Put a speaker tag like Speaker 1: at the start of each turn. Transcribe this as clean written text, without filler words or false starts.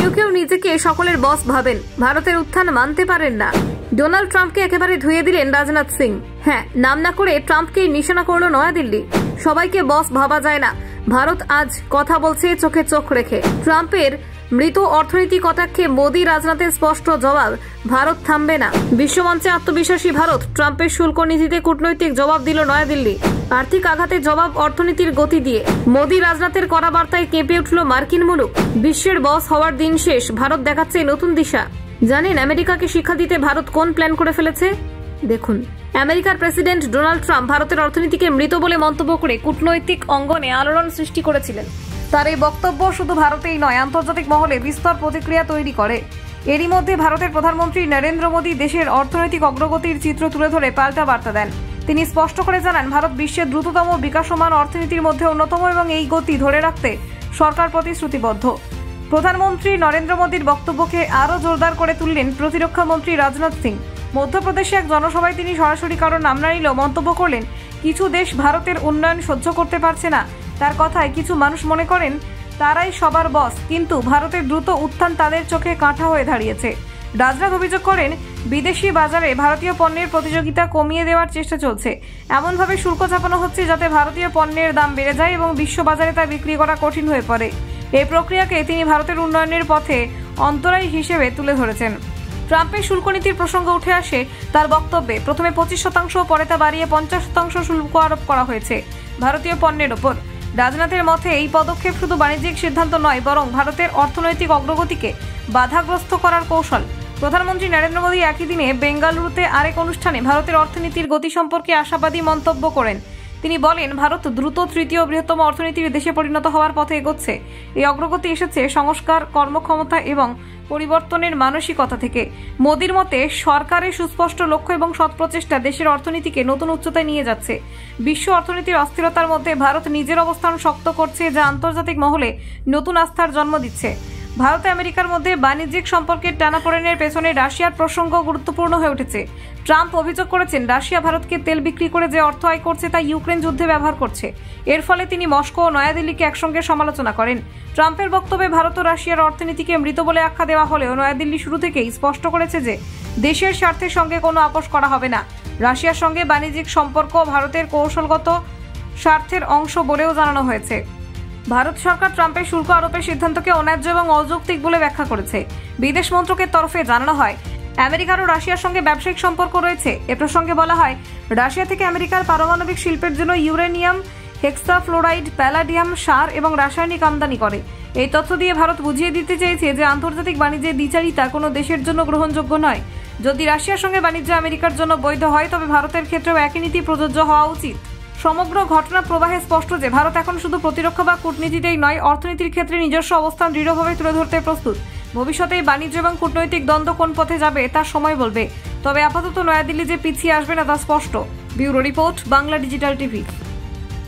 Speaker 1: কেউ কেউ নিজেকে সকলের বস ভাবেন, ভারতের উত্থান মানতে পারেন না। ডোনাল্ড ট্রাম্পকে একেবারে ধুয়ে দিলেন রাজনাথ সিং। হ্যাঁ, নাম না করে ট্রাম্পকেই নিশানা করলো নয়াদিল্লি। সবাইকে বস ভাবা যায় না। ভারত আজ কথা বলছে চোখে চোখ রেখে। ট্রাম্পের মৃত অর্থনীতি কটাক্ষে মোদী রাজনাথের স্পষ্ট জবাব, ভারত থামবে না। বিশ্বমঞ্চে আত্মবিশ্বাসী ভারত, ট্রাম্পের শুল্ক নীতিতে কূটনৈতিক জবাব দিল নয়াদিল্লি। আর্থিক আঘাতের জবাব অর্থনীতির গতি দিয়ে। মোদী রাজনাথের কড়া বার্তায় কেঁপে উঠল মার্কিন মুলুক। বিশ্বের বস হওয়ার দিন শেষ, ভারত দেখাচ্ছে নতুন দিশা। জানেন আমেরিকাকে শিক্ষা দিতে ভারত কোন প্ল্যান করে ফেলেছে? দেখুন, আমেরিকার প্রেসিডেন্ট ডোনাল্ড ট্রাম্প ভারতের অর্থনীতিকে মৃত বলে মন্তব্য করে কূটনৈতিক অঙ্গনে আলোড়ন সৃষ্টি করেছিলেন। তার এই বক্তব্য শুধু ভারতেই নয়, আন্তর্জাতিক মহলে বিস্তর প্রতিক্রিয়া তৈরি করে। এরই মধ্যে ভারতের প্রধানমন্ত্রী নরেন্দ্র মোদী দেশের অর্থনৈতিক অগ্রগতির চিত্র তুলে ধরে পাল্টা বার্তা দেন। তিনি স্পষ্ট করে জানান, ভারত বিশ্বের দ্রুততম বিকাশমান অর্থনীতির মধ্যে অন্যতম এবং এই গতি ধরে রাখতে সরকার প্রতিশ্রুতিবদ্ধ। প্রধানমন্ত্রী নরেন্দ্র মোদীর বক্তব্যকে আরও জোরদার করে তুললেন প্রতিরক্ষা মন্ত্রী রাজনাথ সিং। মধ্যপ্রদেশে এক জনসভায় তিনি সরাসরি কারো নাম না নিলেও মন্তব্য করলেন, কিছু দেশ ভারতের উন্নয়ন সহ্য করতে পারছে না। তার কথায় কিছু মানুষ মনে করেন তারাই সবার বস, কিন্তু ভারতের দ্রুত উত্থান তাদের চোখে কাঁটা হয়ে দাঁড়িয়েছে। রাজনাথ অভিযোগ করেন, বিদেশি বাজারে ভারতীয় পণ্যের প্রতিযোগিতা কমিয়ে দেওয়ার চেষ্টা চলছে। এমনভাবে শুল্ক চাপানো হচ্ছে যাতে ভারতীয় পণ্যের দাম বেড়ে যায় এবং বিশ্ববাজারে তা বিক্রি করা কঠিন হয়ে পড়ে। এই প্রক্রিয়াকে তিনি ভারতের উন্নয়নের পথে অন্তরায় হিসেবে তুলে ধরেছেন। ট্রাম্পের শুল্ক নীতির প্রসঙ্গ উঠে আসে তার বক্তব্যে। প্রথমে 25%, পরে তা বাড়িয়ে 50% শুল্ক আরোপ করা হয়েছে ভারতীয় পণ্যের ওপর। রাজনাথের মতে এই পদক্ষেপ শুধু বাণিজ্যিক সিদ্ধান্ত নয়, বরং ভারতের অর্থনৈতিক অগ্রগতিকে বাধাগ্রস্ত করার কৌশল। প্রধানমন্ত্রী নরেন্দ্র মোদী একই দিনে বেঙ্গালুরুতে আরেক অনুষ্ঠানে ভারতের অর্থনীতির গতি সম্পর্কে আশাবাদী মন্তব্য করেন। তিনি বলেন, ভারত দ্রুত তৃতীয় বৃহত্তম অর্থনীতির দেশে পরিণত হওয়ার পথে এগোচ্ছে। এই অগ্রগতি এসেছে সংস্কার, কর্মক্ষমতা এবং পরিবর্তনের মানসিকতা থেকে। মোদীর মতে সরকারের সুস্পষ্ট লক্ষ্য এবং সৎ প্রচেষ্টা দেশের অর্থনীতিকে নতুন উচ্চতায় নিয়ে যাচ্ছে। বিশ্ব অর্থনীতির অস্থিরতার মধ্যে ভারত নিজের অবস্থান শক্ত করছে, যা আন্তর্জাতিক মহলে নতুন আস্থার জন্ম দিচ্ছে। ভারত আমেরিকার মধ্যে বাণিজ্যিক সম্পর্কের টানাপোড়েনের পেছনে রাশিয়ার প্রসঙ্গ গুরুত্বপূর্ণ হয়ে উঠেছে। ট্রাম্প অভিযোগ করেছেন, রাশিয়া ভারতকে তেল বিক্রি করে যে অর্থ আয় করছে তা ইউক্রেন যুদ্ধে ব্যবহার করছে। এর ফলে তিনি মস্কো ও নয়াদিল্লিকে একসঙ্গে সমালোচনা করেন। ট্রাম্পের বক্তব্যে ভারত ও রাশিয়ার অর্থনীতিকে মৃত বলে আখ্যা দেওয়া হলেও নয়াদিল্লি শুরু থেকেই স্পষ্ট করেছে যে দেশের স্বার্থের সঙ্গে কোনো আপোষ করা হবে না। রাশিয়ার সঙ্গে বাণিজ্যিক সম্পর্ক ভারতের কৌশলগত স্বার্থের অংশ বলেও জানানো হয়েছে। ভারত সরকার ট্রাম্পের শুল্ক আরোপের সিদ্ধান্তকে অন্যায্য এবং অযৌক্তিক বলে ব্যাখ্যা করেছে। বিদেশ মন্ত্রকের তরফে জানানো হয়, আমেরিকার ও রাশিয়ার সঙ্গে ব্যবসায়িক সম্পর্ক রয়েছে। এ প্রসঙ্গে বলা হয়, রাশিয়া থেকে আমেরিকার পারমাণবিক শিল্পের জন্য ইউরেনিয়াম, হেক্সাফ্লোরাইড, প্যালাডিয়াম, সার এবং রাসায়নিক আমদানি করে। এই তথ্য দিয়ে ভারত বুঝিয়ে দিতে চেয়েছে যে আন্তর্জাতিক বাণিজ্যের দ্বিচারিতা কোনো দেশের জন্য গ্রহণযোগ্য নয়। যদি রাশিয়ার সঙ্গে বাণিজ্য আমেরিকার জন্য বৈধ হয়, তবে ভারতের ক্ষেত্রেও একই নীতি প্রযোজ্য হওয়া উচিত। সমগ্র ঘটনা প্রবাহে স্পষ্ট যে ভারত এখন শুধু প্রতিরক্ষা বা কূটনীতিতেই নয়, অর্থনীতির ক্ষেত্রে নিজস্ব অবস্থান দৃঢ়ভাবে তুলে ধরতে প্রস্তুত। ভবিষ্যতে বাণিজ্য এবং কূটনৈতিক দ্বন্দ্ব কোন পথে যাবে তার সময় বলবে। তবে আপাতত নয়াদিল্লি যে পিছিয়ে আসবে না তা স্পষ্ট। Bureau report, Bangla digital TV.